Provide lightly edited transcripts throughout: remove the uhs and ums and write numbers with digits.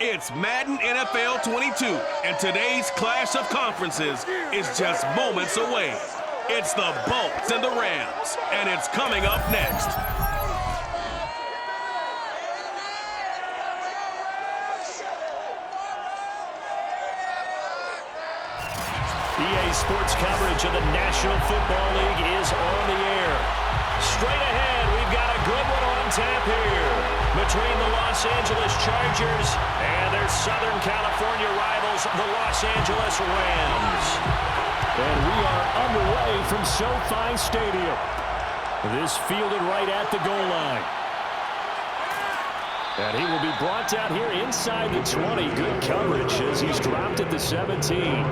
It's Madden NFL 22, and today's clash of conferences is just moments away. It's the Bolts and the Rams, and it's coming up next. EA Sports coverage of the National Football League is on the air. Straight ahead, we've got a good one on tap here between the Los Angeles Chargers and their Southern California rivals, the Los Angeles Rams. And we are underway from SoFi Stadium. This fielded right at the goal line. And he will be brought down here inside the 20. Good coverage as he's dropped at the 17.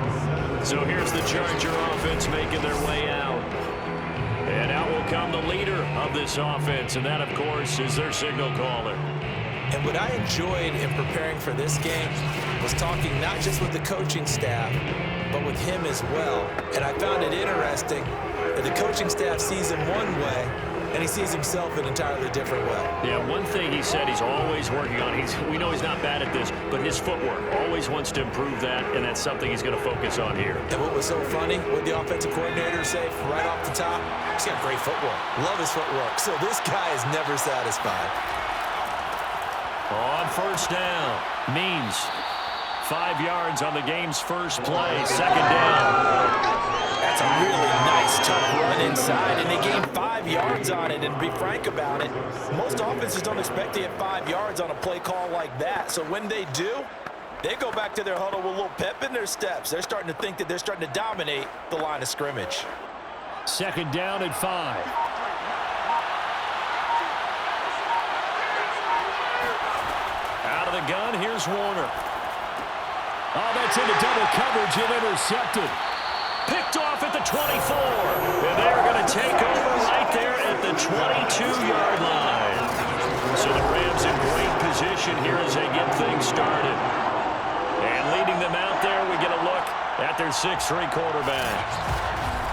So here's the Charger offense making their way out. And out will come the leader of this offense, and that, of course, is their signal caller. And what I enjoyed in preparing for this game was talking not just with the coaching staff, but with him as well. And I found it interesting that the coaching staff sees him one way, and he sees himself an entirely different way. Yeah, one thing he said he's always working on. We know he's not bad at this, but his footwork, always wants to improve that, and that's something he's going to focus on here. And what was so funny, what the offensive coordinator say right off the top, he's got great footwork. Love his footwork. So this guy is never satisfied. On first down, means 5 yards on the game's first play, second down. That's a really nice, tough run inside, and they gained 5 yards on it. And to be frank about it, most offenses don't expect to get 5 yards on a play call like that. So when they do, they go back to their huddle with a little pep in their steps. They're starting to think that they're starting to dominate the line of scrimmage. Second down and 5. Out of the gun, here's Warner. Oh, that's into double coverage and intercepted. Picked off at the 24. And they're going to take over right there at the 22-yard line. So the Rams in great position here as they get things started. And leading them out there, we get a look at their 6'3" quarterback.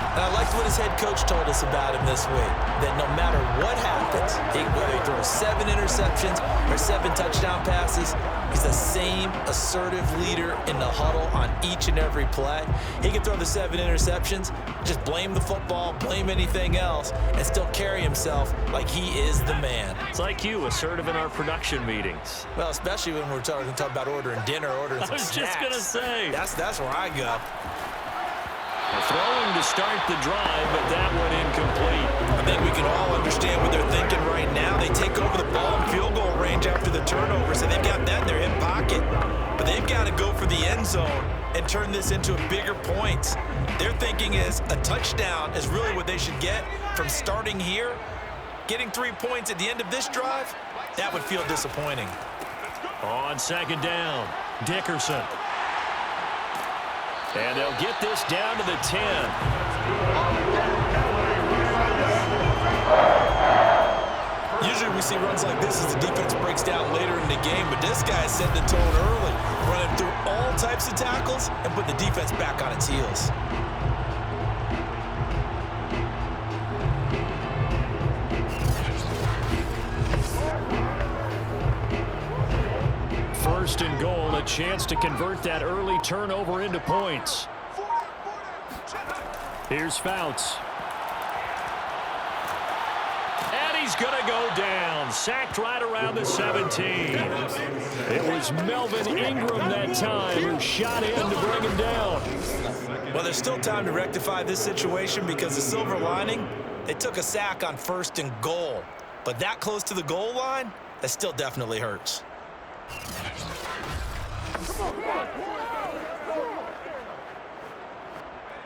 And I liked what his head coach told us about him this week, that no matter what happens, whether he throws 7 interceptions or 7 touchdown passes, he's the same assertive leader in the huddle on each and every play. He can throw the 7 interceptions, just blame the football, blame anything else, and still carry himself like he is the man. It's like you, assertive in our production meetings. Well, especially when we're talking about ordering dinner, ordering some snacks. I was just going to say. That's where I go. Throwing to start the drive, but that one incomplete. I think we can all understand what they're thinking right now. They take over the ball in field goal range after the turnover, so they've got that in their hip pocket. But they've got to go for the end zone and turn this into a bigger point. Their thinking is a touchdown is really what they should get from starting here. Getting 3 points at the end of this drive, that would feel disappointing. On second down, Dickerson. And they'll get this down to the 10. Usually we see runs like this as the defense breaks down later in the game, but this guy is setting the tone early, running through all types of tackles and putting the defense back on its heels. First and goal, a chance to convert that early turnover into points. Here's Fouts. And he's going to go down. Sacked right around the 17. It was Melvin Ingram that time who shot in to bring him down. Well, there's still time to rectify this situation because the silver lining, they took a sack on first and goal. But that close to the goal line, that still definitely hurts.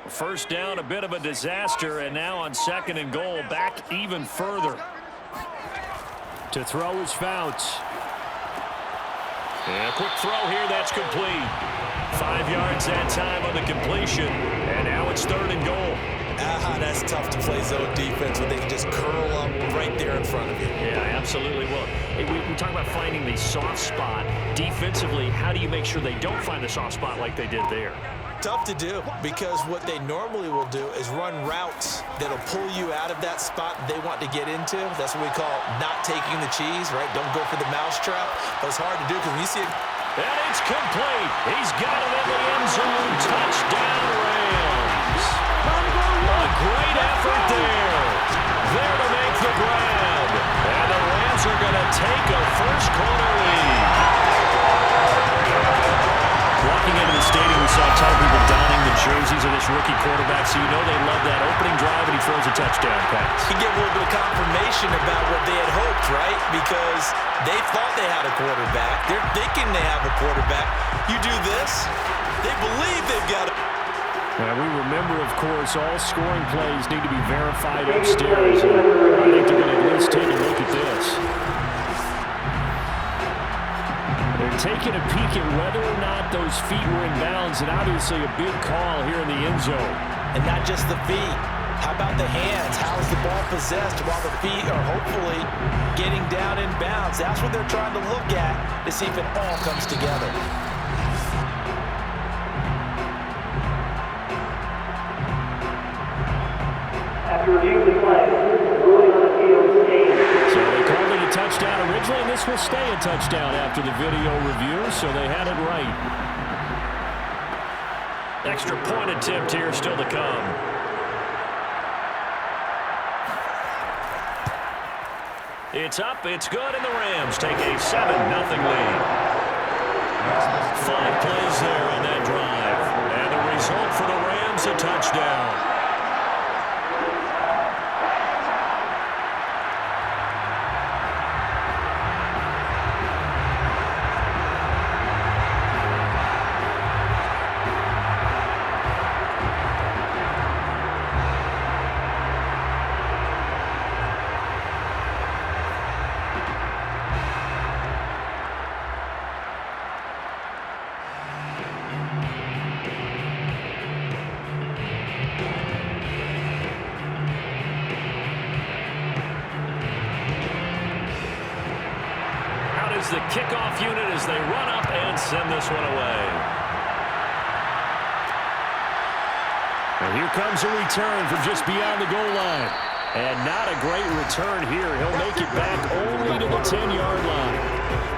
First down, a bit of a disaster, and now on second and goal, back even further. To throw is Fouts. And a quick throw here, that's complete. 5 yards that time on the completion, and now it's third and goal. That's tough to play zone defense when they can just curl up right there in front of you. Yeah, absolutely. Well, we talk about finding the soft spot. Defensively, how do you make sure they don't find the soft spot like they did there? Tough to do because what they normally will do is run routes that'll pull you out of that spot they want to get into. That's what we call not taking the cheese, right? Don't go for the mousetrap. But it's hard to do because when you see And it's complete. He's got it in the end zone. Touchdown, Rams. A great effort there. There to make the grab. And the Rams are going to take a first-quarter lead. Walking into the stadium, we saw a ton of people donning the jerseys of this rookie quarterback, so you know they love that opening drive, and he throws a touchdown pass. You get a little bit of confirmation about what they had hoped, right? Because they thought they had a quarterback. They're thinking they have a quarterback. You do this, they believe they've got a... Now, we remember, of course, all scoring plays need to be verified upstairs. I think they're going to at least take a look at this. They're taking a peek at whether or not those feet were in bounds, and obviously a big call here in the end zone. And not just the feet. How about the hands? How is the ball possessed while the feet are hopefully getting down in bounds? That's what they're trying to look at to see if it all comes together. After reviewing the play, ruling on the field stays. So they called it a touchdown originally, and this will stay a touchdown after the video review, so they had it right. Extra point attempt here still to come. It's up, it's good, and the Rams take a 7-0 lead. 5 plays there on that drive, and the result for the Rams, a touchdown. The kickoff unit as they run up and send this one away. And here comes a return from just beyond the goal line. And not a great return here. He'll make it back only to the 10-yard line.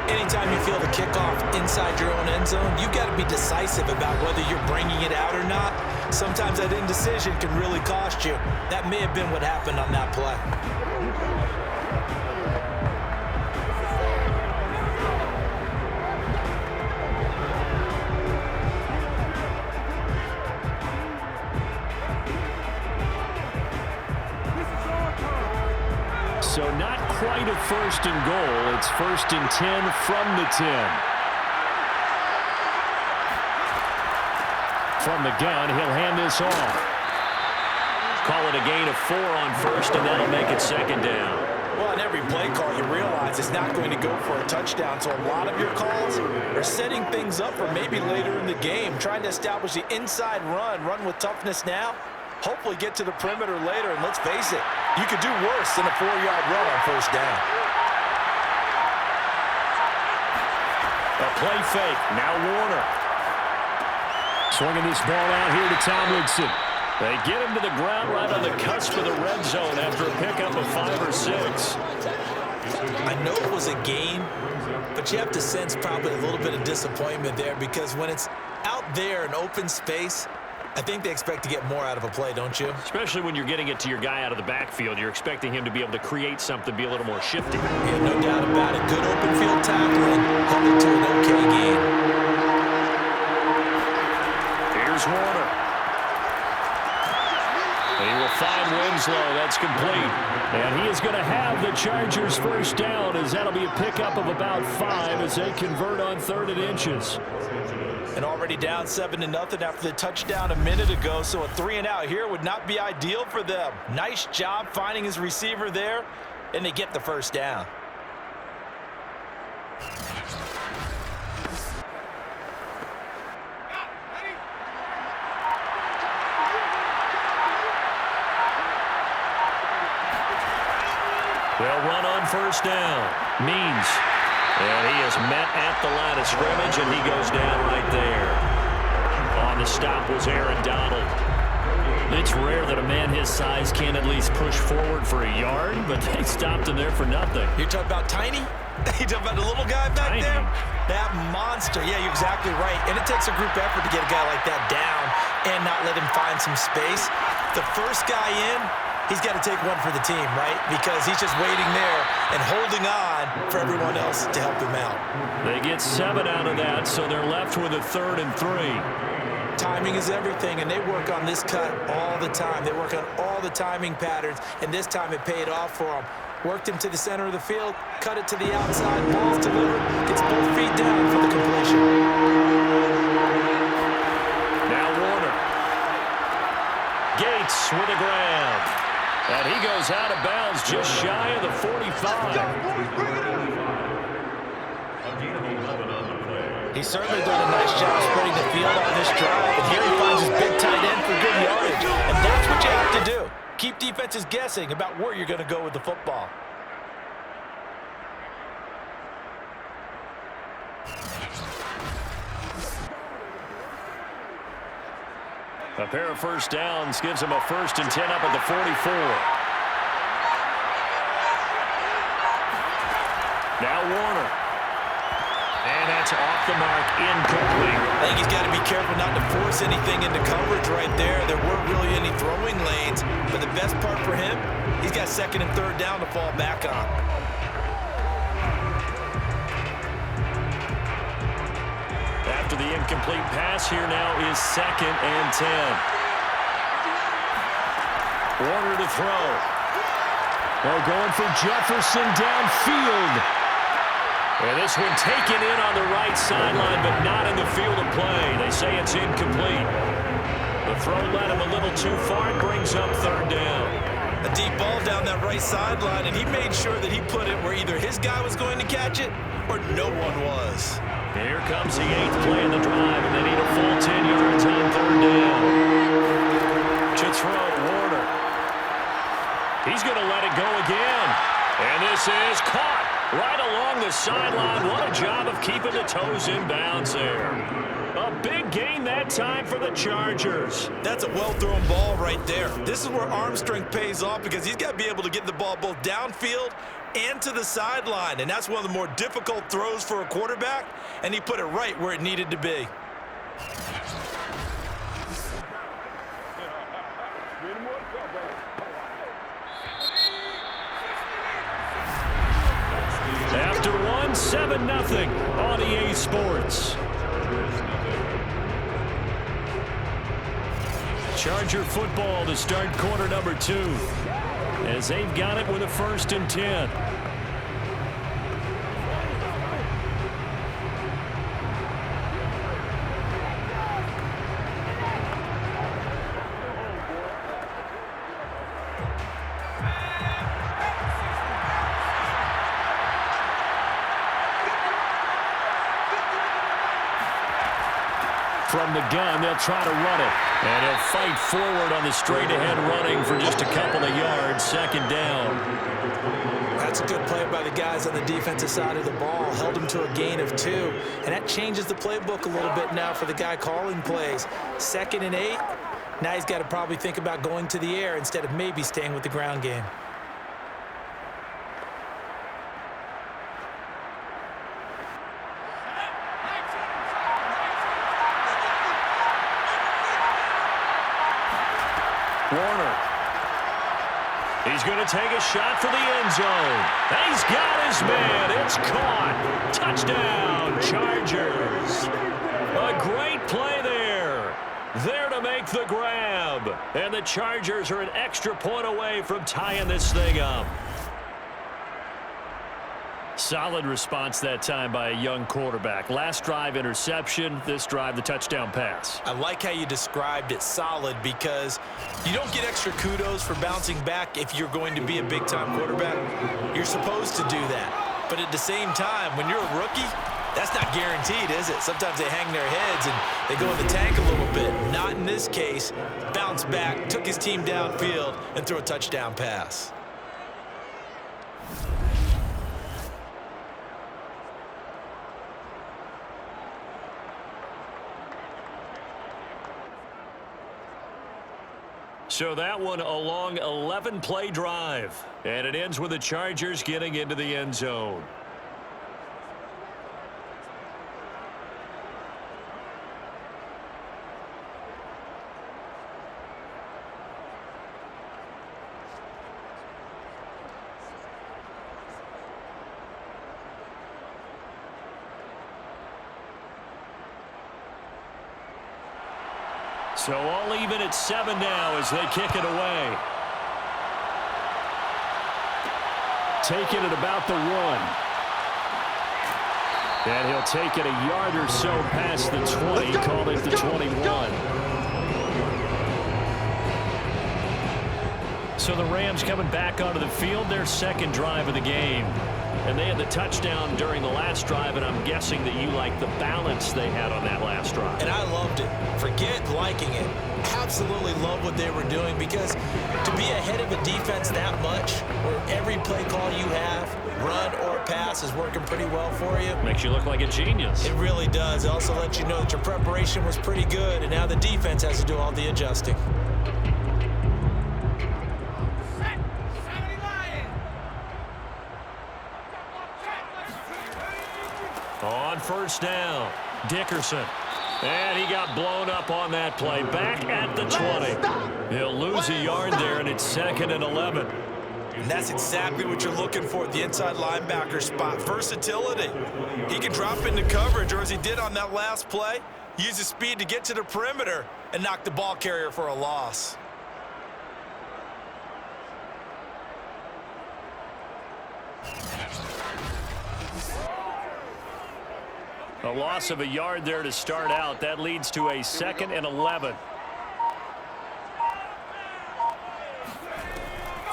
Anytime you feel the kickoff inside your own end zone, you've got to be decisive about whether you're bringing it out or not. Sometimes that indecision can really cost you. That may have been what happened on that play. So not quite a first and goal. It's 1st and 10 from the 10. From the gun, he'll hand this off. Call it a gain of 4 on first, and that'll make it 2nd down. Well, on every play call, you realize it's not going to go for a touchdown. So a lot of your calls are setting things up for maybe later in the game, trying to establish the inside run with toughness now. Hopefully get to the perimeter later, and let's face it, you could do worse than a 4-yard run on first down. A play fake. Now Warner. Swinging this ball out here to Tomlinson. They get him to the ground right on the cusp of the red zone after a pickup of 5 or 6. I know it was a gain, but you have to sense probably a little bit of disappointment there because when it's out there in open space, I think they expect to get more out of a play, don't you? Especially when you're getting it to your guy out of the backfield. You're expecting him to be able to create something, be a little more shifty. Yeah, no doubt about it. Good open field tackling, headed to an okay game. Here's Warner. And he will find Winslow. That's complete. And he is going to have the Chargers first down as that'll be a pickup of about 5 as they convert on 3rd and inches. And already down 7-0 after the touchdown a minute ago, so a 3-and-out here would not be ideal for them. Nice job finding his receiver there, and they get the first down. They'll run on first down. Means. And he is met at the line of scrimmage, and he goes down right there. On the stop was Aaron Donald. It's rare that a man his size can't at least push forward for a yard, but they stopped him there for nothing. You're talking about tiny? You're talking about the little guy back there? That monster. Yeah, you're exactly right. And it takes a group effort to get a guy like that down and not let him find some space. The first guy in, he's got to take one for the team, right? Because he's just waiting there and holding on for everyone else to help him out. They get 7 out of that, so they're left with a 3rd and 3. Timing is everything, and they work on this cut all the time. They work on all the timing patterns, and this time it paid off for them. Worked him to the center of the field, cut it to the outside, ball's delivered, gets both feet down for the completion. Now Warner. Gates with a grab. And he goes out of bounds just shy of the 45. He's certainly done a nice job spreading the field on this drive, and here he finds his big tight end for good yardage. And that's what you have to do. Keep defenses guessing about where you're going to go with the football. A pair of first downs gives him a 1st and 10 up at the 44. Now Warner. And that's off the mark, incomplete. I think he's got to be careful not to force anything into coverage right there. There weren't really any throwing lanes, but the best part for him, he's got 2nd and 3rd down to fall back on. After the incomplete pass, here now is 2nd and 10. Warner to throw. They're going for Jefferson downfield. And this one taken in on the right sideline, but not in the field of play. They say it's incomplete. The throw led him a little too far and brings up 3rd down. A deep ball down that right sideline, and he made sure that he put it where either his guy was going to catch it or no one was. Here comes the 8th play in the drive, and they need a full 10 yards on 3rd down. To throw, Warner. He's going to let it go again. And this is caught right along the sideline. What a job of keeping the toes in bounds there. A big gain that time for the Chargers. That's a well-thrown ball right there. This is where arm strength pays off because he's got to be able to get the ball both downfield and to the sideline. And that's one of the more difficult throws for a quarterback, and he put it right where it needed to be. After 7-0 on EA Sports. Charger football to start quarter number 2. As they've got it with a 1st and 10. From the gun, they'll try to run it. And he'll fight forward on the straight-ahead running for just a couple of yards. 2nd down. That's a good play by the guys on the defensive side of the ball. Held him to a gain of 2. And that changes the playbook a little bit now for the guy calling plays. 2nd and 8. Now he's got to probably think about going to the air instead of maybe staying with the ground game. Warner. He's going to take a shot for the end zone. He's got his man. It's caught. Touchdown, Chargers. A great play there. There to make the grab. And the Chargers are an extra point away from tying this thing up. Solid response that time by a young quarterback. Last drive, interception. This drive, the touchdown pass. I like how you described it, solid, because you don't get extra kudos for bouncing back if you're going to be a big-time quarterback. You're supposed to do that. But at the same time, when you're a rookie, that's not guaranteed, is it? Sometimes they hang their heads and they go in the tank a little bit. Not in this case. Bounced back, took his team downfield, and threw a touchdown pass. So that one a long 11-play drive. And it ends with the Chargers getting into the end zone. So all even at 7 now as they kick it away. Taking it about the 1. And he'll take it a yard or so past the 20, call it the 21. So the Rams coming back onto the field, their second drive of the game. And they had the touchdown during the last drive, and I'm guessing that you like the balance they had on that last drive. And I loved it. Forget liking it. Absolutely love what they were doing, because to be ahead of a defense that much, where every play call you have, run or pass, is working pretty well for you. Makes you look like a genius. It really does. It also lets you know that your preparation was pretty good, and now the defense has to do all the adjusting. On first down, Dickerson. And he got blown up on that play. Back at the 20. He'll lose a yard there, and it's 2nd and 11. And that's exactly what you're looking for at the inside linebacker spot. Versatility. He can drop into coverage, or as he did on that last play, use his speed to get to the perimeter and knock the ball carrier for a loss. A loss of a yard there to start out. That leads to a 2nd and 11.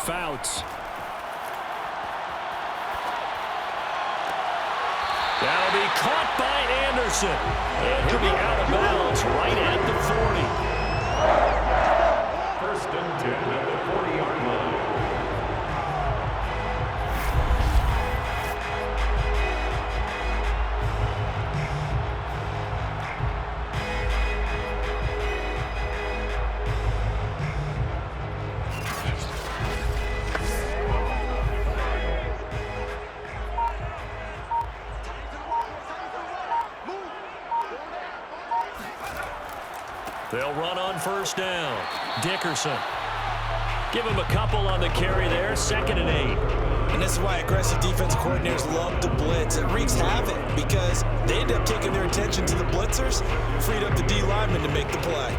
Fouts. That'll be caught by Anderson. And he'll be out of bounds right at the 40. 1st and 10 at the 40-yard line. They'll run on first down. Dickerson. Give him a couple on the carry there. 2nd and 8. And this is why aggressive defense coordinators love to blitz. It wreaks havoc because they end up taking their attention to the blitzers, freed up the D lineman to make the play.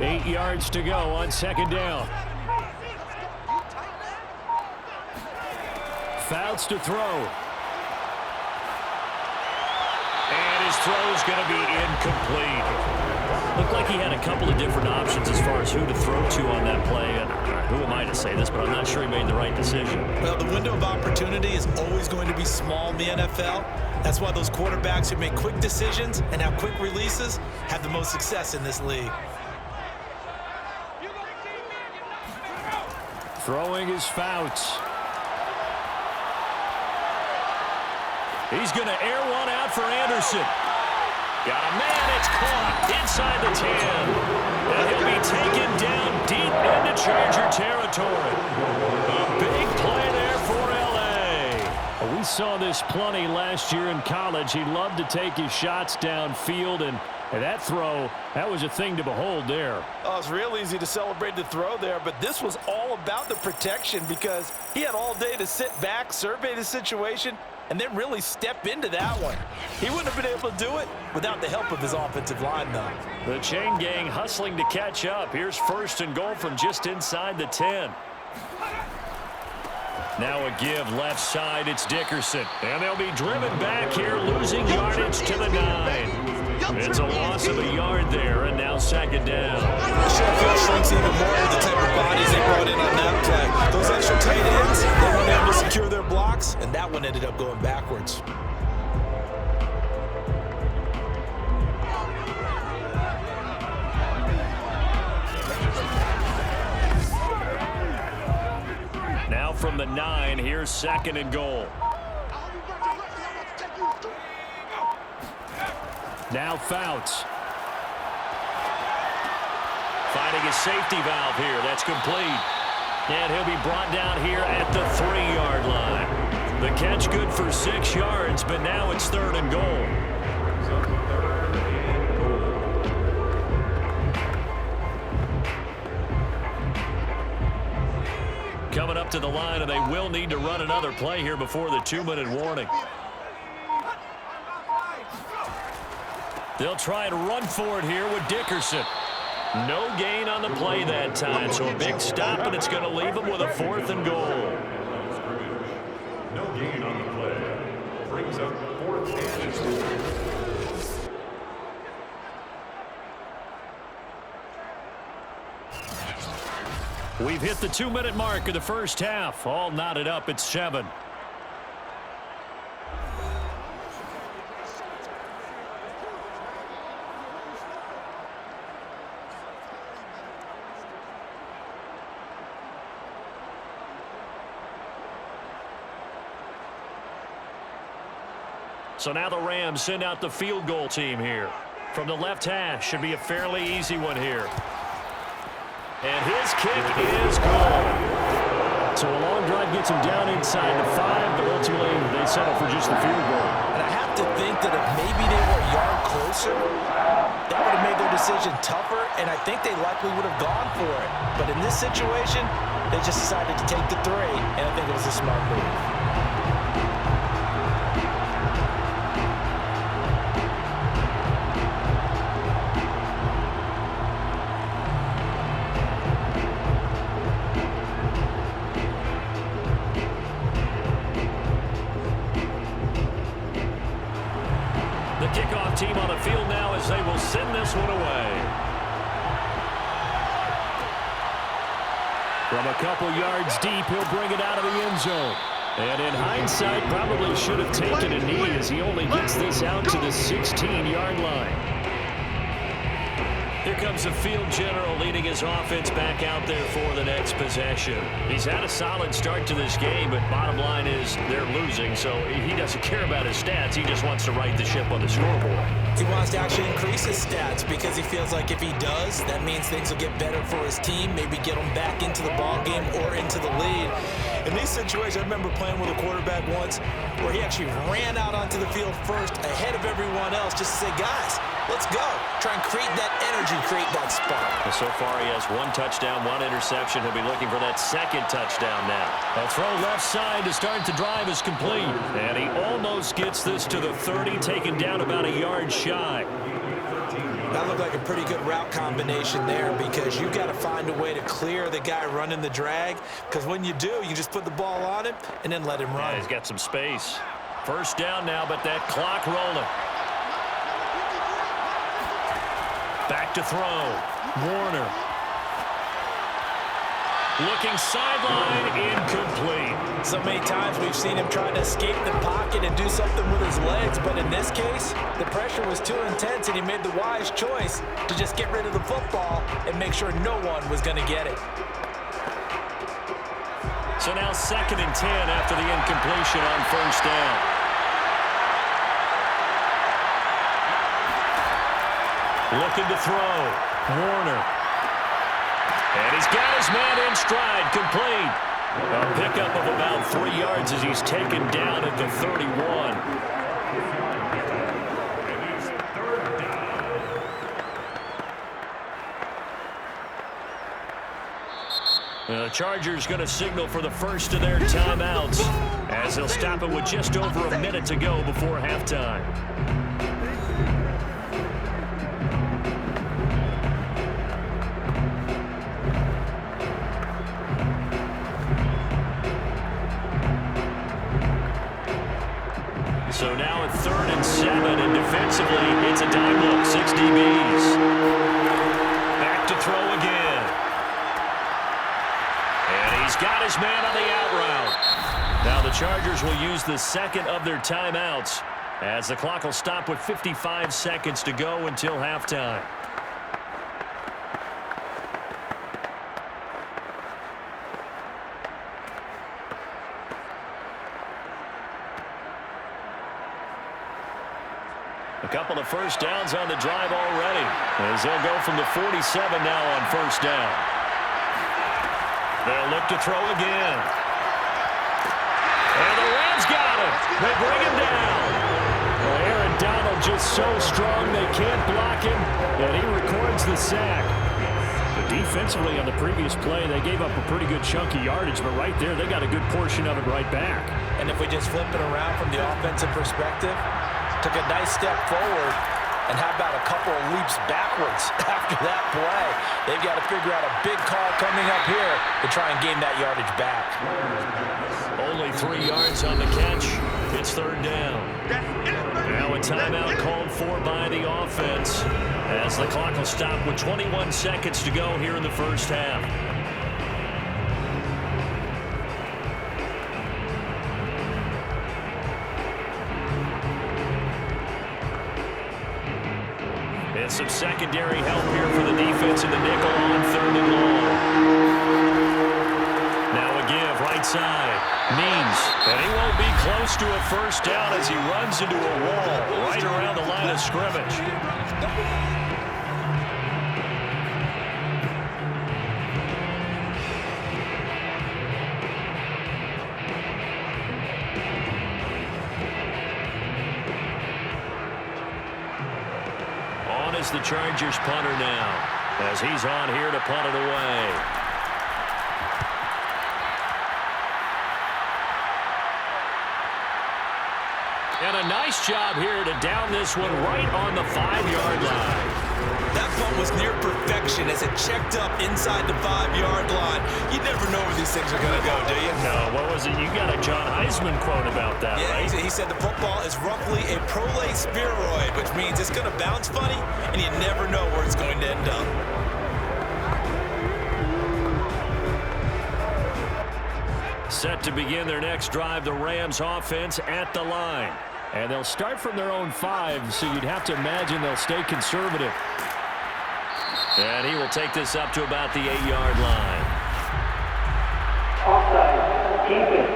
8 yards to go on 2nd down. Fouts to throw. And his throw's going to be incomplete. Looked like he had a couple of different options as far as who to throw to on that play. And who am I to say this, but I'm not sure he made the right decision. Well, the window of opportunity is always going to be small in the NFL. That's why those quarterbacks who make quick decisions and have quick releases have the most success in this league. Throwing is Fouts. He's going to air one out for Anderson. Got a man, it's caught inside the 10. And he'll be taken down deep into Charger territory. A big play there for L.A. We saw this plenty last year in college. He loved to take his shots downfield, and that throw, that was a thing to behold there. Oh, it's real easy to celebrate the throw there, but this was all about the protection because he had all day to sit back, survey the situation, and then really step into that one. He wouldn't have been able to do it without the help of his offensive line, though. The chain gang hustling to catch up. Here's 1st and goal from just inside the 10. Now a give left side, it's Dickerson. And they'll be driven back here, losing yardage to the 9. It's a loss of a yard there, and now 2nd down. The short field shrinks even more with the type of bodies they brought in on that play. Those extra tight ends, they weren't able to secure their blocks, and that one ended up going backwards. Now from the 9, here's 2nd and goal. Now Fouts. finding his safety valve here. That's complete. And he'll be brought down here at the 3-yard line. The catch good for 6 yards, but now it's 3rd and goal. Coming up to the line, and they will need to run another play here before the 2-minute warning. They'll try and run for it here with Dickerson. No gain on the play that time, so a big stop, and it's going to leave them with a 4th and goal. No gain on the play. Brings up 4th and 2. We've hit the 2-minute mark of the first half. All knotted up at 7. So now the Rams send out the field goal team here. From the left hash, should be a fairly easy one here. And his kick is good. So a long drive gets him down inside the 5, but ultimately they settle for just the field goal. And I have to think that if maybe they were a yard closer, that would have made their decision tougher, and I think they likely would have gone for it. But in this situation, they just decided to take the 3, and I think it was a smart move. Kickoff team on the field now as they will send this one away. From a couple yards deep, he'll bring it out of the end zone. And in hindsight, probably should have taken a knee as he only gets this out to the 16-yard line. Here comes the field general leading his offense back out there for the next possession. He's had a solid start to this game, but bottom line is they're losing, so he doesn't care about his stats. He just wants to right the ship on the scoreboard. He wants to actually increase his stats because he feels like if he does, that means things will get better for his team, maybe get them back into the ball game or into the lead. In these situations, I remember playing with a quarterback once where he actually ran out onto the field first ahead of everyone else just to say, guys, let's go. Try and create that energy, create that spark. And so far, he has 1 touchdown, 1 interception. He'll be looking for that 2nd touchdown now. A throw left side to start the drive is complete. And he almost gets this to the 30, taken down about a yard shy. That looked like a pretty good route combination there because you've got to find a way to clear the guy running the drag, because when you do, you just put the ball on him and then let him run. Yeah, he's got some space. First down now, but that clock rolling. Back to throw. Warner. Looking sideline, incomplete. So many times we've seen him try to escape the pocket and do something with his legs, but in this case, the pressure was too intense and he made the wise choice to just get rid of the football and make sure no one was going to get it. So now 2nd and 10 after the incompletion on first down. Looking to throw. Warner. And he's got his man in stride, complete. A pickup of about 3 yards as he's taken down at the 31. The Chargers going to signal for the first of their timeouts as they'll stop it with just over a minute to go before halftime. So now at 3rd and 7, and defensively, it's a dime look, 6 DBs. Back to throw again. And he's got his man on the out route. Now the Chargers will use the 2nd of their timeouts as the clock will stop with 55 seconds to go until halftime. A couple of first downs on the drive already, as they'll go from the 47 now on first down. They'll look to throw again. And the Rams got him. They bring him down. Well, Aaron Donald just so strong they can't block him, and he records the sack. But defensively on the previous play, they gave up a pretty good chunk of yardage, but right there they got a good portion of it right back. And if we just flip it around from the offensive perspective, took a nice step forward, and how about a couple of leaps backwards after that play? They've got to figure out a big call coming up here to try and gain that yardage back. Only 3 yards on the catch. It's third down. Now a timeout called for by the offense, as the clock will stop with 21 seconds to go here in the first half. And some secondary help here for the defense in the nickel on third and long. Now a give right side. Means, and he won't be close to a first down as he runs into a wall right around the line of scrimmage. On is the Chargers punter now, as he's on here to punt it away. And a nice job here to down this one right on the 5-yard line. That punt was near perfection as it checked up inside the 5-yard line. You never know where these things are going to go, do you? No, what was it? You got a John Heisman quote about that, right? He said the football is roughly a prolate spheroid, which means it's going to bounce funny, and you never know where it's going to end up. Set to begin their next drive, the Rams offense at the line. And they'll start from their own 5, so you'd have to imagine they'll stay conservative. And he will take this up to about the 8-yard line. Offside. Defense.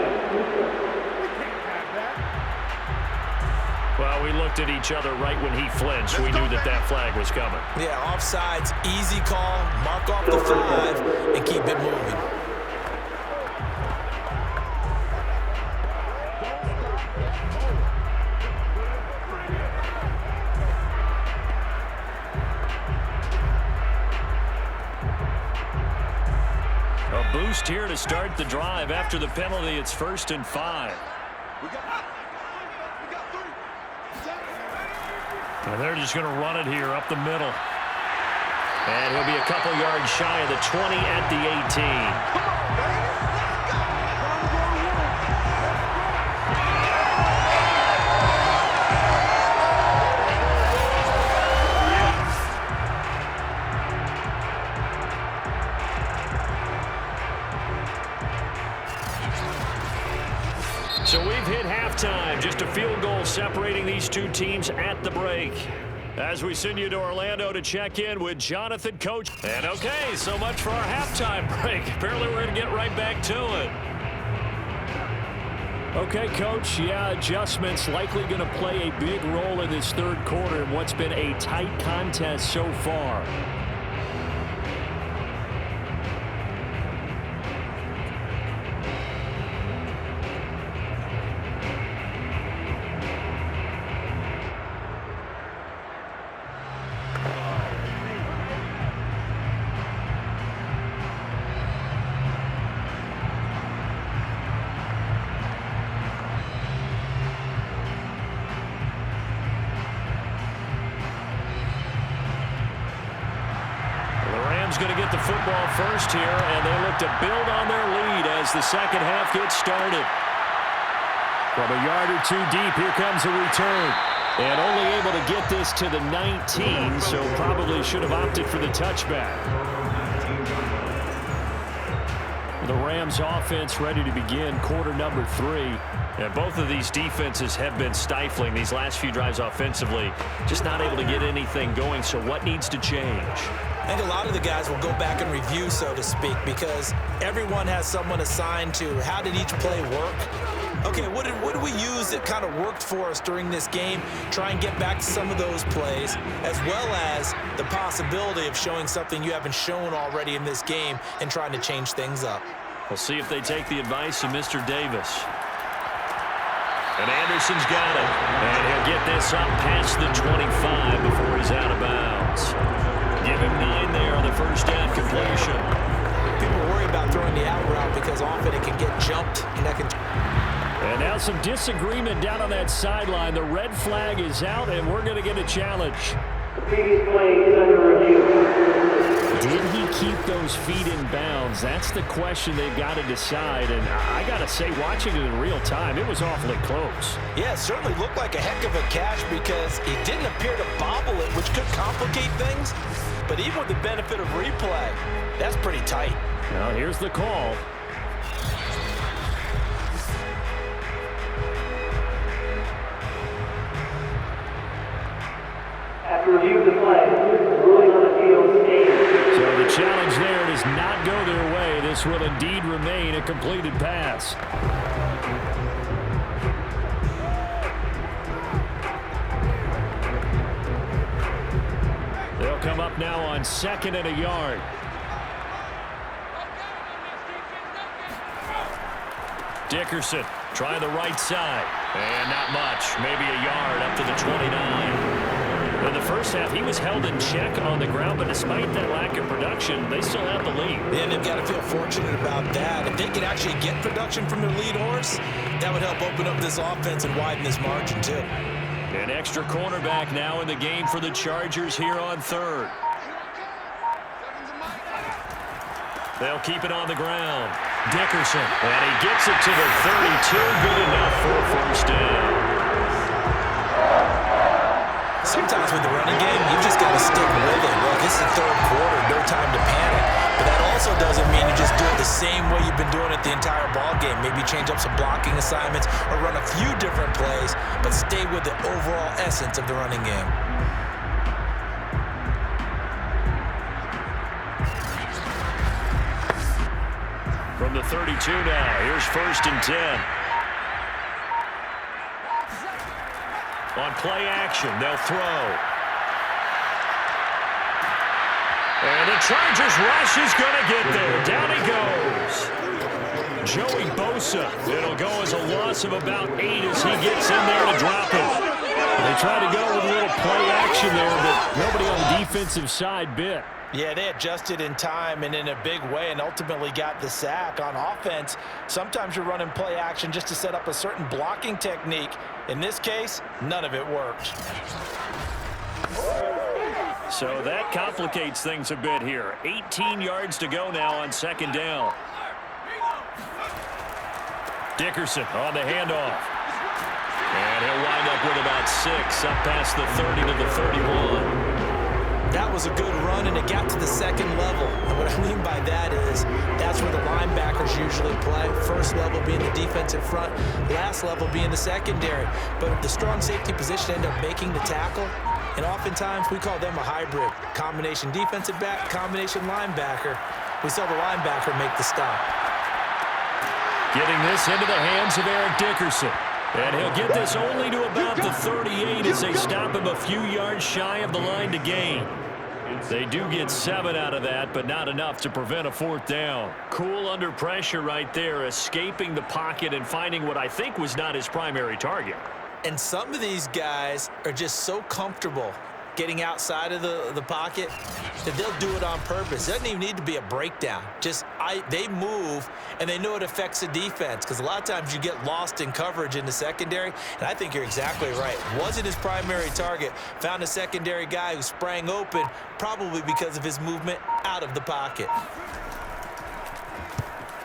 Well, we looked at each other right when he flinched. We knew that that flag was coming. Yeah, offsides, easy call, mark off the 5, and keep it moving. A boost here to start the drive. After the penalty, it's 1st and 5. And they're just going to run it here up the middle. And he'll be a couple yards shy of the 20 at the 18. So we've hit halftime, just a field goal separating these two teams at the break. As we send you to Orlando to check in with Jonathan, Coach. And okay, so much for our halftime break. Apparently we're going to get right back to it. Okay, Coach, yeah, adjustments likely going to play a big role in this third quarter in what's been a tight contest so far. Going to get the football first here, and they look to build on their lead as the second half gets started. From a yard or two deep, here comes a return. And only able to get this to the 19, so probably should have opted for the touchback. The Rams offense ready to begin quarter number 3. And both of these defenses have been stifling these last few drives offensively. Just not able to get anything going, so what needs to change? I think a lot of the guys will go back and review, so to speak, because everyone has someone assigned to how did each play work. Okay, what did we use that kind of worked for us during this game? Try and get back to some of those plays, as well as the possibility of showing something you haven't shown already in this game and trying to change things up. We'll see if they take the advice of Mr. Davis. And Anderson's got it. And he'll get this up past the 25 before he's out of bounds. Give him 9 there on the first down completion. People worry about throwing the out route because often it can get jumped. And now some disagreement down on that sideline. The red flag is out, and we're going to get a challenge. The previous play is under review. Did he keep those feet in bounds? That's the question they've got to decide. And I got to say, watching it in real time, it was awfully close. Yeah, it certainly looked like a heck of a catch because he didn't appear to bobble it, which could complicate things. But even with the benefit of replay, that's pretty tight. Now here's the call. After review of the play, ruling on the field stands. So the challenge there does not go their way. This will indeed remain a completed pass. They'll come up now on 2nd and a yard. Dickerson trying the right side. And not much. Maybe a yard up to the 29. In the first half, he was held in check on the ground, but despite that lack of production, they still have the lead. And they've got to feel fortunate about that. If they could actually get production from their lead horse, that would help open up this offense and widen this margin, too. An extra cornerback now in the game for the Chargers here on 3rd. They'll keep it on the ground. Dickerson, and he gets it to the 32. Good enough for a first down. Sometimes with the running game, you just got to stick with it. Look, it's the 3rd quarter, no time to panic. But that also doesn't mean you just do it the same way you've been doing it the entire ball game. Maybe change up some blocking assignments or run a few different plays, but stay with the overall essence of the running game. From the 32 now, here's 1st and 10. On play action, they'll throw. And the Chargers rush is going to get there. Down he goes. Joey Bosa. It'll go as a loss of about 8 as he gets in there to drop it. They try to go with a little play action there, but nobody on the defensive side bit. Yeah, they adjusted in time and in a big way and ultimately got the sack. On offense, sometimes you're running play action just to set up a certain blocking technique. In this case, none of it worked. So that complicates things a bit here. 18 yards to go now on 2nd down. Dickerson on the handoff. And he'll wind up with about 6 up past the 30 to the 31. That was a good run, and it got to the 2nd level. And what I mean by that is that's where the linebackers usually play. First level being the defensive front, last level being the secondary. But the strong safety position ended up making the tackle, and oftentimes we call them a hybrid. Combination defensive back, combination linebacker. We saw the linebacker make the stop. Getting this into the hands of Eric Dickerson. And he'll get this only to about the 38 as they stop him a few yards shy of the line to gain. They do get 7 out of that, but not enough to prevent a 4th down. Cool under pressure right there, escaping the pocket and finding what I think was not his primary target. And some of these guys are just so comfortable getting outside of the pocket that they'll do it on purpose. It doesn't even need to be a breakdown. They move, and they know it affects the defense because a lot of times you get lost in coverage in the secondary, and I think you're exactly right. Wasn't his primary target. Found a secondary guy who sprang open, probably because of his movement out of the pocket.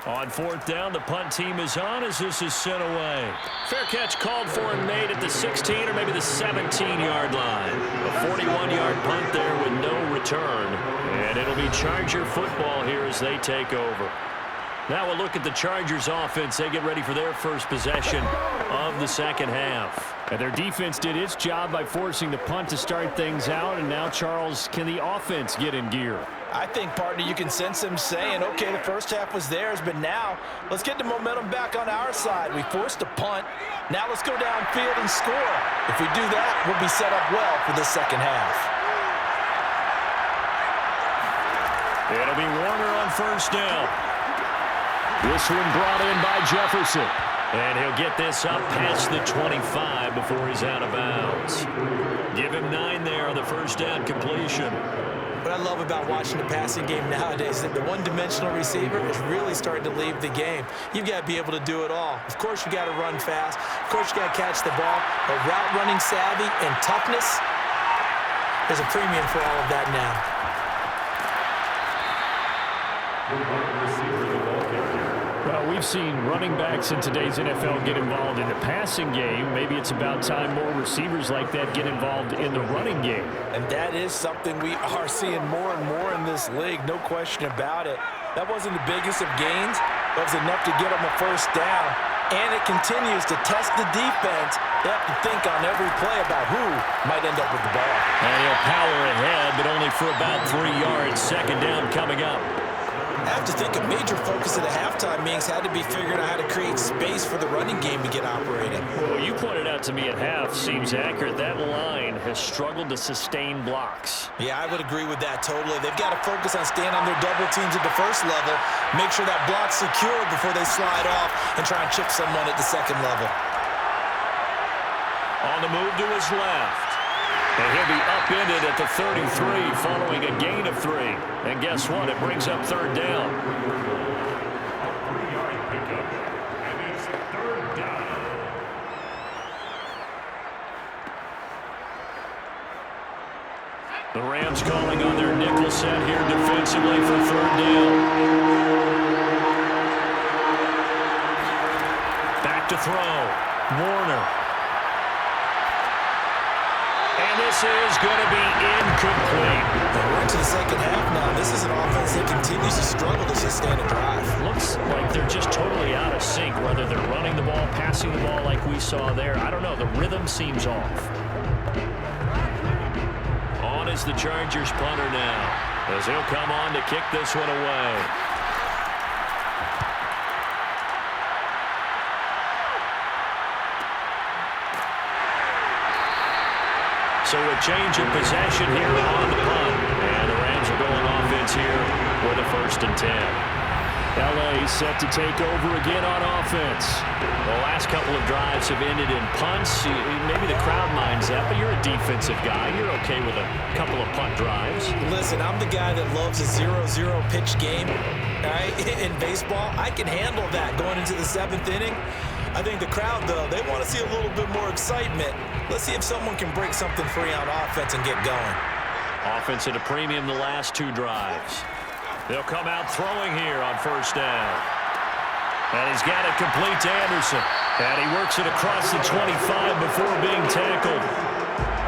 On 4th down, the punt team is on as this is sent away. Fair catch called for and made at the 16 or maybe the 17-yard line. A 41-yard punt there with no return. And it'll be Charger football here as they take over. Now we'll look at the Chargers offense. They get ready for their first possession of the 2nd half. And their defense did its job by forcing the punt to start things out. And now, Charles, can the offense get in gear? I think, partner, you can sense him saying, okay, the first half was theirs, but now let's get the momentum back on our side. We forced a punt. Now let's go downfield and score. If we do that, we'll be set up well for the second half. It'll be Warner on first down. This one brought in by Jefferson. And he'll get this up past the 25 before he's out of bounds. Give him 9 there on the first down completion. What I love about watching the passing game nowadays is that the one-dimensional receiver is really starting to leave the game. You've got to be able to do it all. Of course, you got to run fast. Of course, you got to catch the ball. But route running savvy and toughness, there's a premium for all of that now. Well, we've seen running backs in today's NFL get involved in the passing game. Maybe it's about time more receivers like that get involved in the running game. And that is something we are seeing more and more in this league, no question about it. That wasn't the biggest of gains. That was enough to get them a first down. And it continues to test the defense. They have to think on every play about who might end up with the ball. And he'll power ahead, but only for about 3 yards. Second down coming up. I have to think a major focus of the halftime meetings had to be figuring out how to create space for the running game to get operating. Well, you pointed out to me at half seems accurate. That line has struggled to sustain blocks. Yeah, I would agree with that totally. They've got to focus on staying on their double teams at the first level, make sure that block's secure before they slide off and try and chip someone at the second level. On the move to his left. And he'll be upended at the 33 following a gain of 3. And guess what? It brings up third down. 3-yard pickup, and it's third down. The Rams calling on their nickel set here defensively for third down. Back to throw. Warner. And this is going to be incomplete. We're into the second half now. This is an offense that continues to struggle to sustain a drive. Looks like they're just totally out of sync, whether they're running the ball, passing the ball like we saw there. I don't know. The rhythm seems off. On is the Chargers punter now, as he'll come on to kick this one away. So a change of possession here on the punt. And the Rams are going offense here with a 1st and 10. L.A. set to take over again on offense. The last couple of drives have ended in punts. Maybe the crowd minds that, but you're a defensive guy. You're okay with a couple of punt drives. Listen, I'm the guy that loves a 0-0 pitch game. Right? In baseball, I can handle that going into the 7th inning. I think the crowd, though, they want to see a little bit more excitement. Let's see if someone can break something free on offense and get going. Offense at a premium the last 2 drives. They'll come out throwing here on first down. And he's got it complete to Anderson. And he works it across the 25 before being tackled.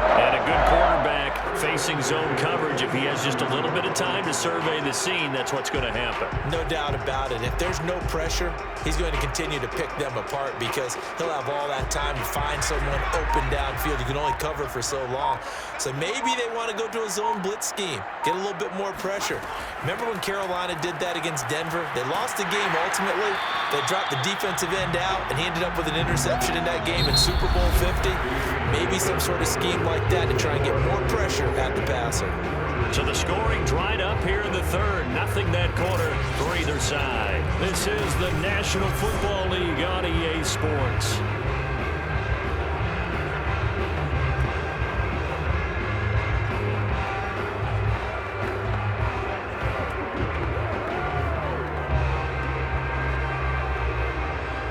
And a good quarterback facing zone coverage. If he has just a little bit of time to survey the scene, that's what's going to happen. No doubt about it. If there's no pressure, he's going to continue to pick them apart because he'll have all that time to find someone open downfield. You can only cover for so long. So maybe they want to go to a zone blitz scheme, get a little bit more pressure. Remember when Carolina did that against Denver? They lost the game ultimately. They dropped the defensive end out, and he ended up with an interception in that game in Super Bowl 50. Maybe some sort of scheme like that to try and get more pressure at the passer. So the scoring dried up here in the 3rd. Nothing that quarter for either side. This is the National Football League on EA Sports.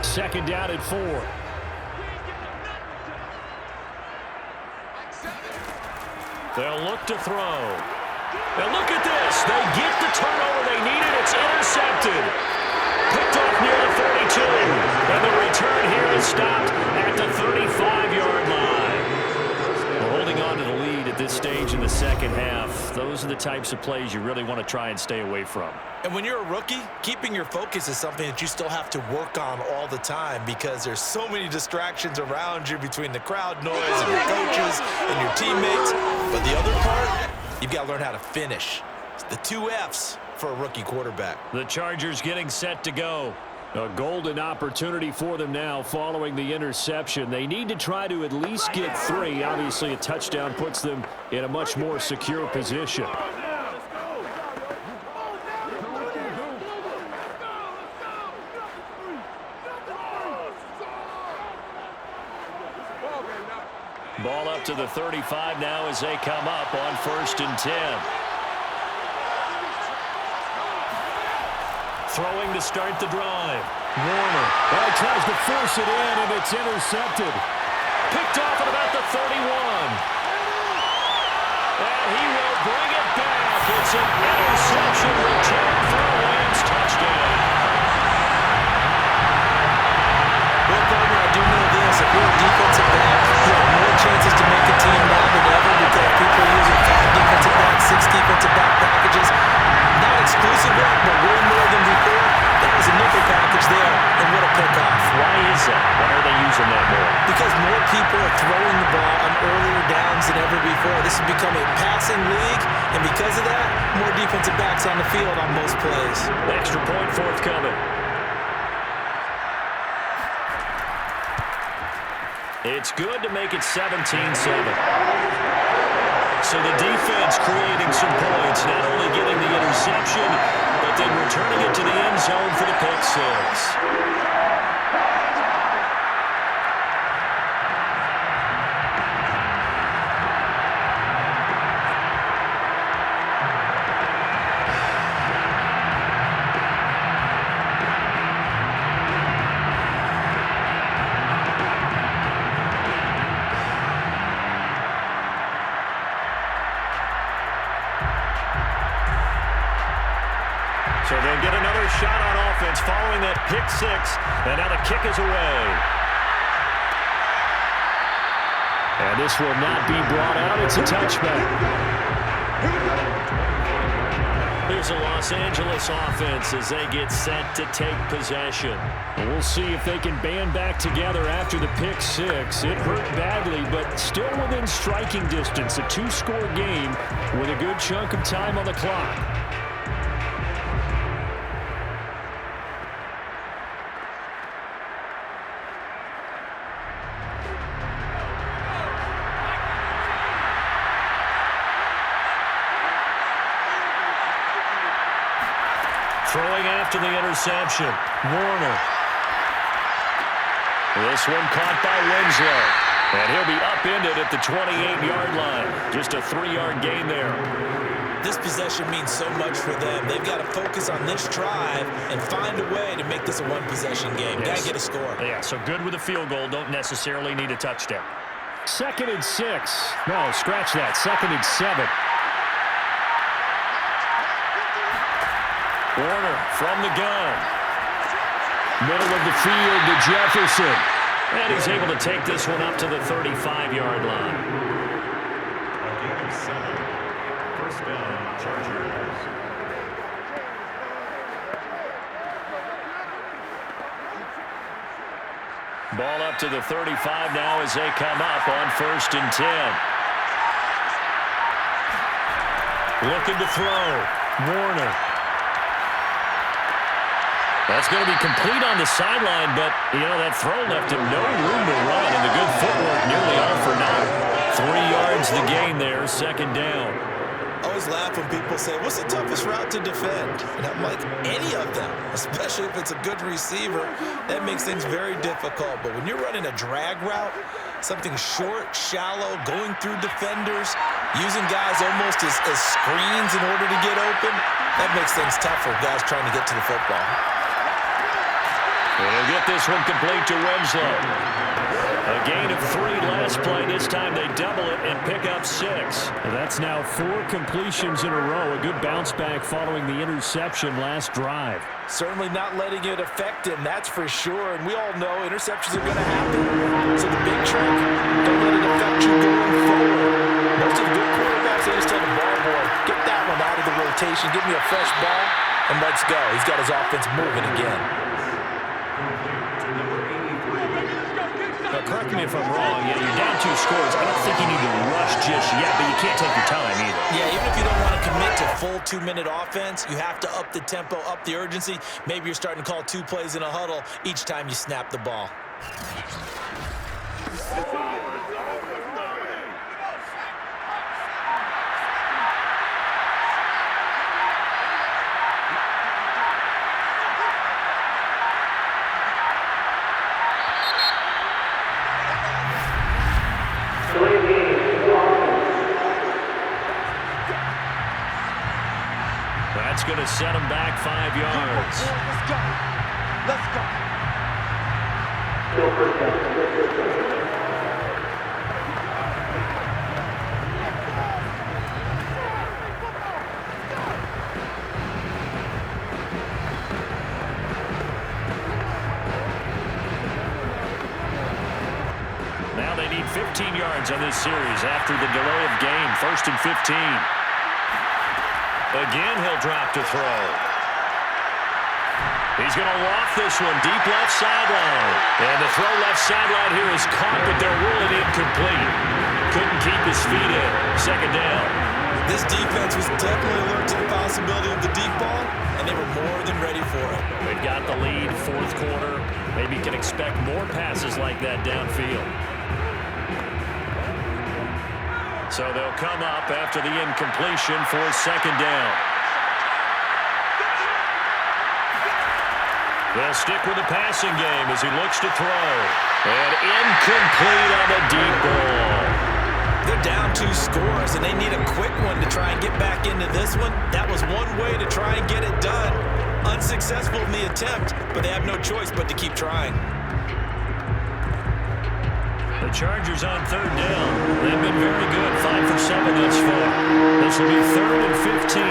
Second down at 4. They'll look to throw. Now look at this. They get the turnover they needed. It's intercepted. Picked off near the 42. And the return here is stopped at the 35-yard line. We're holding on to the lead at this stage in the second half. Those are the types of plays you really want to try and stay away from. And when you're a rookie, keeping your focus is something that you still have to work on all the time because there's so many distractions around you between the crowd noise and your coaches and your teammates. But the other part, you've got to learn how to finish. It's the 2 Fs for a rookie quarterback. The Chargers getting set to go. A golden opportunity for them now following the interception. They need to try to at least get 3. Obviously, a touchdown puts them in a much more secure position. Ball up to the 35 now as they come up on 1st and 10. Throwing to start the drive. Warner. He tries to force it in, and it's intercepted. Picked off at about the 31. And he will bring it back. It's an interception return for a Rams touchdown. Well, Gardner, I do know this. If you're a defensive back, you have more chances to make a team now than ever because people are using 5 defensive backs, 6 defensive back packages. Not exclusively, but way more than before. That was a nickel package there, and what a pickoff. Why is that? Why are they using that more? Because more people are throwing the ball on earlier downs than ever before. This has become a passing league, and because of that, more defensive backs on the field on most plays. Extra point forthcoming. It's good to make it 17-7. So the defense creating some points, not only getting the interception, but then returning it to the end zone for the pick 6. So they'll get another shot on offense following that pick 6, and now the kick is away. And this will not be brought out. It's a touchback. Here's a Los Angeles offense as they get set to take possession. We'll see if they can band back together after the pick 6. It hurt badly, but still within striking distance. A 2-score game with a good chunk of time on the clock. Throwing after the interception. Warner. This one caught by Winslow. And he'll be upended at the 28-yard line. Just a 3-yard gain there. This possession means so much for them. They've got to focus on this drive and find a way to make this a one-possession game. Yes. Got to get a score. Yeah, so good with a field goal. Don't necessarily need a touchdown. 2nd and 6. No, scratch that. 2nd and 7. Warner from the gun. Middle of the field to Jefferson. And he's able to take this one up to the 35-yard line. A gain of 7. First down, Chargers. Ball up to the 35 now as they come up on 1st and 10. Looking to throw. Warner. That's going to be complete on the sideline, but, that throw left him no room to run, and the good footwork nearly all for naught. 3 yards the gain there, 2nd down. I always laugh when people say, what's the toughest route to defend? And I'm like, any of them, especially if it's a good receiver. That makes things very difficult. But when you're running a drag route, something short, shallow, going through defenders, using guys almost as screens in order to get open, that makes things tougher, guys trying to get to the football. They'll get this one complete to Winslow. A gain of 3 last play. This time they double it and pick up 6. That's now 4 completions in a row. A good bounce back following the interception last drive. Certainly not letting it affect him, that's for sure. And we all know interceptions are going to happen. So the big trick, don't let it affect you going forward. Most of the good quarterbacks, they just tell the ball boy, get that one out of the rotation, give me a fresh ball, and let's go. He's got his offense moving again. Correct correct me if I'm wrong, you're down 2 scores. I don't think you need to rush just yet, but you can't take your time either. Yeah, even if you don't want to commit to full 2-minute offense, you have to up the tempo, up the urgency. Maybe you're starting to call 2 plays in a huddle each time you snap the ball. That's going to set him back 5 yards. Let's go. Now they need 15 yards on this series after the delay of game. 1st and 15. Again, he'll drop to throw. He's going to loft this one deep left sideline. And the throw left sideline here is caught, but they're ruling incomplete. Couldn't keep his feet in. 2nd down. This defense was definitely alert to the possibility of the deep ball, and they were more than ready for it. They've got the lead, 4th quarter. Maybe you can expect more passes like that downfield. So they'll come up after the incompletion for 2nd down. They'll stick with the passing game as he looks to throw. And incomplete on the deep ball. They're down 2 scores, and they need a quick one to try and get back into this one. That was one way to try and get it done. Unsuccessful in the attempt, but they have no choice but to keep trying. The Chargers on 3rd down. They've been very good, 5 for 7 thus far. This will be 3rd and 15.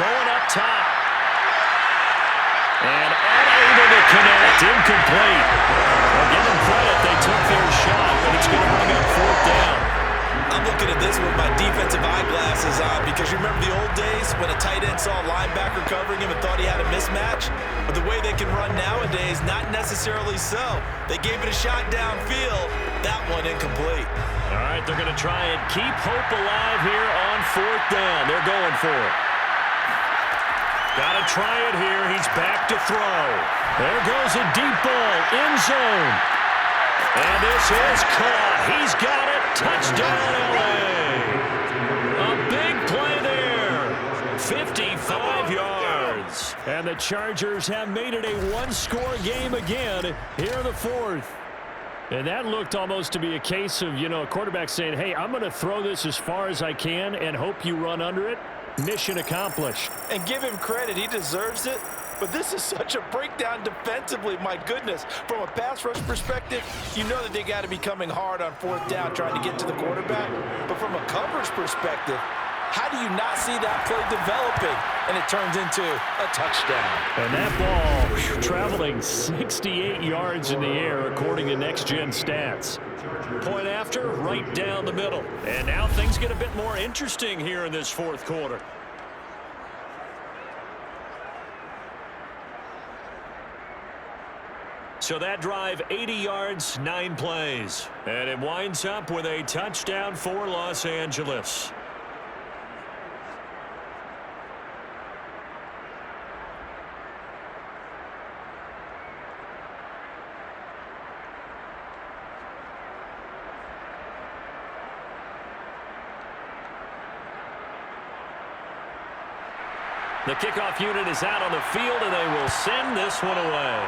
Going up top. And unable to connect. Incomplete. Well, give them credit. They took their shot, but it's going to bring up 4th down. I'm looking at this with my defensive eyeglasses on because you remember the old days when a tight end saw a linebacker covering him and thought he had a mismatch? But the way they can run nowadays, not necessarily so. They gave it a shot downfield. That one incomplete. All right, they're going to try and keep hope alive here on 4th down. They're going for it. Got to try it here. He's back to throw. There goes a deep ball. End zone. And this is caught. He's got it. Touchdown, LA. A big play there. 55 yards. And the Chargers have made it a 1-score game again here in the 4th. And that looked almost to be a case of, a quarterback saying, hey, I'm going to throw this as far as I can and hope you run under it. Mission accomplished. And give him credit. He deserves it. But this is such a breakdown defensively. My goodness. From a pass rush perspective, you know that they got to be coming hard on 4th down trying to get to the quarterback. But from a coverage perspective, how do you not see that play developing? And it turns into a touchdown. And that ball traveling 68 yards in the air according to Next Gen Stats. Point after, right down the middle. And now things get a bit more interesting here in this 4th quarter. So that drive, 80 yards, 9 plays. And it winds up with a touchdown for Los Angeles. The kickoff unit is out on the field, and they will send this one away.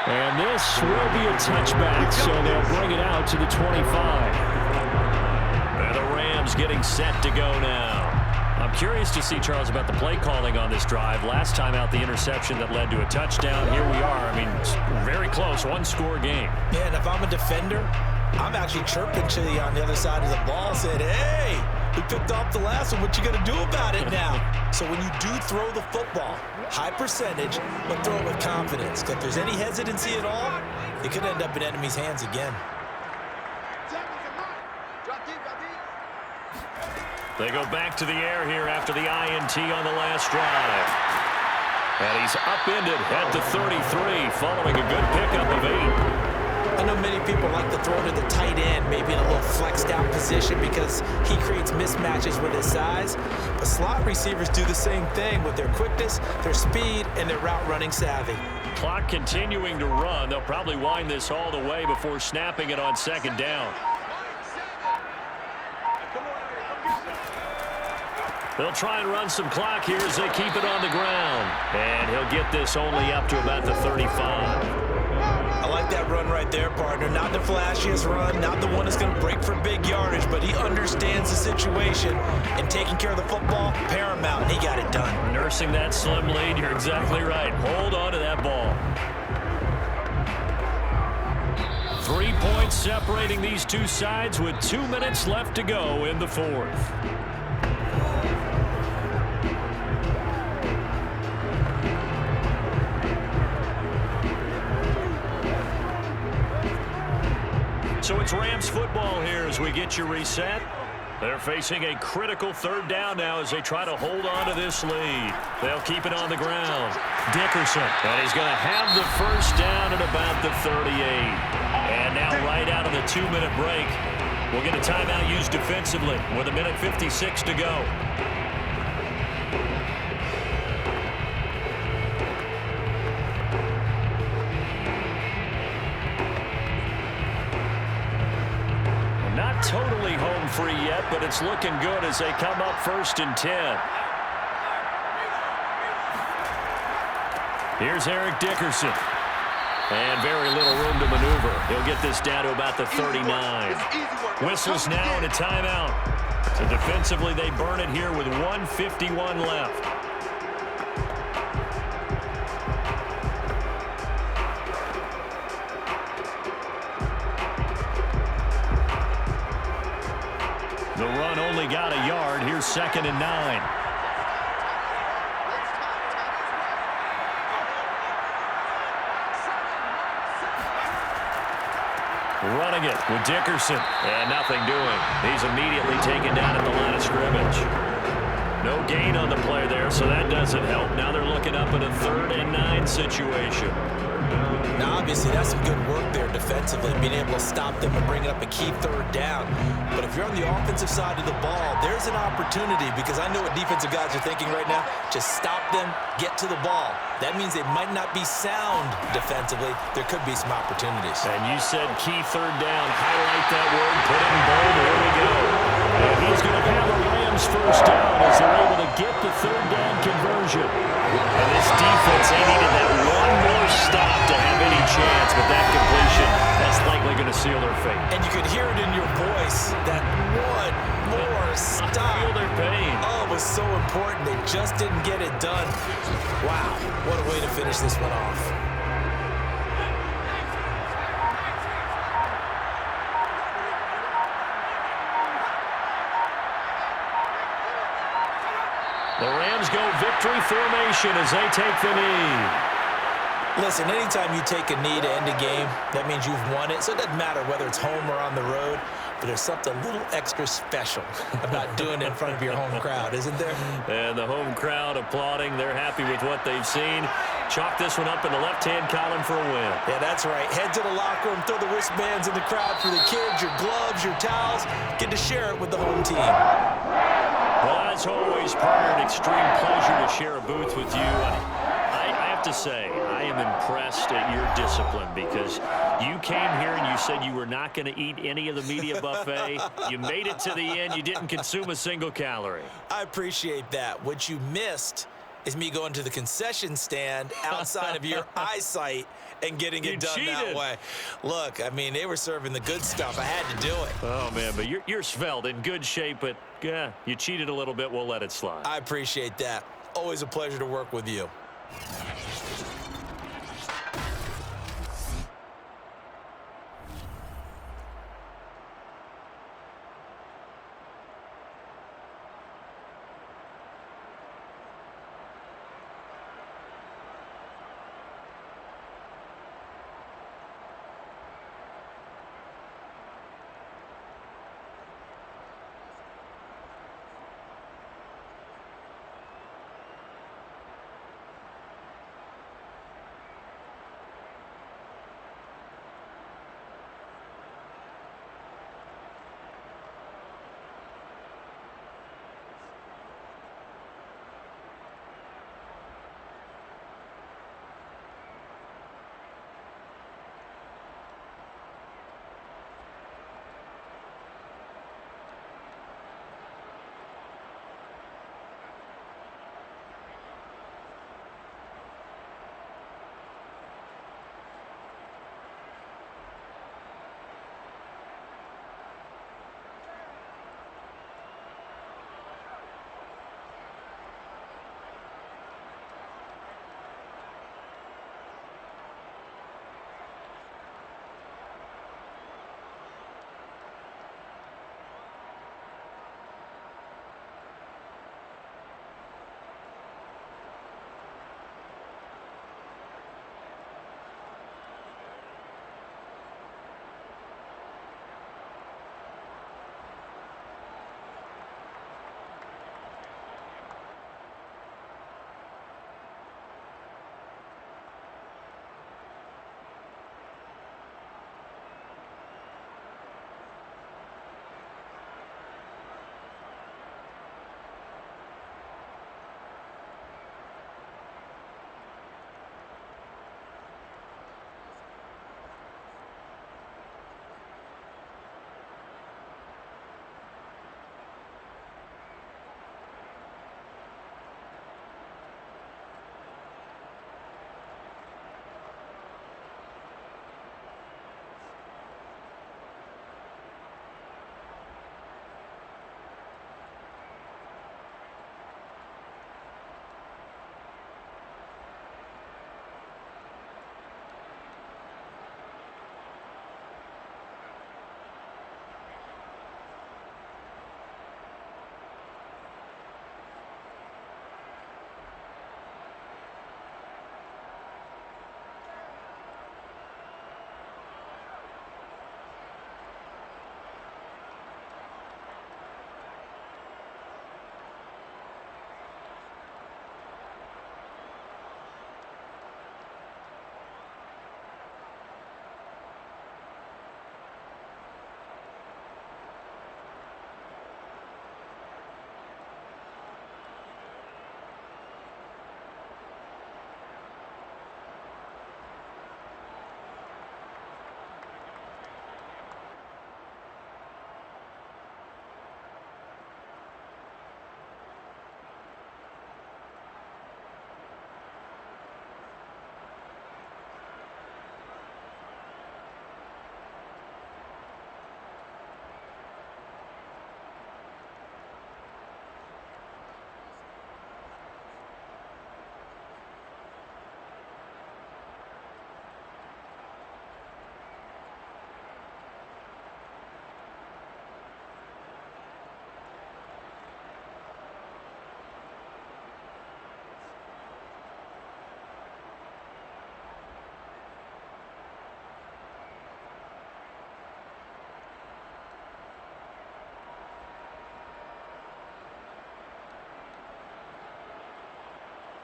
And this will be a touchback, so they'll bring it out to the 25. And the Rams getting set to go now. I'm curious to see, Charles, about the play calling on this drive. Last time out, the interception that led to a touchdown. Here we are. I mean, it's very close, 1-score game. Yeah, and if I'm a defender, I'm actually chirping to you on the other side of the ball, saying, hey, we picked off the last one. What you going to do about it now? So when you do throw the football, high percentage, but throw it with confidence. Because if there's any hesitancy at all, it could end up in enemy's hands again. They go back to the air here after the INT on the last drive. And he's upended at the 33 following a good pickup of 8. I know many people like to throw to the tight end, maybe in a little flexed out position because he creates mismatches with his size. But slot receivers do the same thing with their quickness, their speed, and their route running savvy. Clock continuing to run. They'll probably wind this all the way before snapping it on second down. They'll try and run some clock here as they keep it on the ground. And he'll get this only up to about the 35. I like that run right there, partner. Not the flashiest run, not the one that's going to break for big yardage, but he understands the situation, and taking care of the football, paramount, and he got it done. Nursing that slim lead, you're exactly right. Hold on to that ball. 3 points separating these two sides with 2 minutes left to go in the fourth. So it's Rams football here as we get you reset. They're facing a critical third down now as they try to hold on to this lead. They'll keep it on the ground. Dickerson, and he's going to have the first down at about the 38. And now right out of the 2-minute break, we'll get a timeout used defensively with 1:56 to go. Not totally home free yet, but it's looking good as they come up 1st and 10. Here's Eric Dickerson. And very little room to maneuver. He'll get this down to about the 39. Whistles now in a timeout. So defensively, they burn it here with 1:51 left. The run only got a yard. Here's 2nd and 9. Running it with Dickerson. And nothing doing. He's immediately taken down at the line of scrimmage. No gain on the play there, so that doesn't help. Now they're looking up at a 3rd and 9 situation. Now, obviously, that's some good work there defensively, being able to stop them and bring up a key 3rd down. But if you're on the offensive side of the ball, there's an opportunity because I know what defensive guys are thinking right now. Just stop them, get to the ball. That means they might not be sound defensively. There could be some opportunities. And you said key 3rd down. Highlight that word. Put it in bold. Here we go. And he's going to have a Rams first down as they're able to get the 3rd down conversion. And this defense, they needed that one more stop to have any chance, but that completion, that's likely going to seal their fate. And you could hear it in your voice, that one more stop. I feel their pain. Oh, it was so important. They just didn't get it done. Wow, what a way to finish this one off. The Rams go victory formation as they take the knee. Listen, anytime you take a knee to end a game, that means you've won it. So it doesn't matter whether it's home or on the road, but there's something a little extra special about doing it in front of your home crowd, isn't there? And the home crowd applauding. They're happy with what they've seen. Chalk this one up in the left-hand column for a win. Yeah, that's right. Head to the locker room, throw the wristbands in the crowd for the kids, your gloves, your towels. Get to share it with the home team. Well, as always, partner, an extreme pleasure to share a booth with you. I have to say, I am impressed at your discipline because you came here and you said you were not going to eat any of the media buffet. You made it to the end. You didn't consume a single calorie. I appreciate that. What you missed is me going to the concession stand outside of your eyesight and getting it done that way. Look, I mean, they were serving the good stuff. I had to do it. Oh, man, but you're svelte, in good shape, but yeah, you cheated a little bit. We'll let it slide. I appreciate that. Always a pleasure to work with you.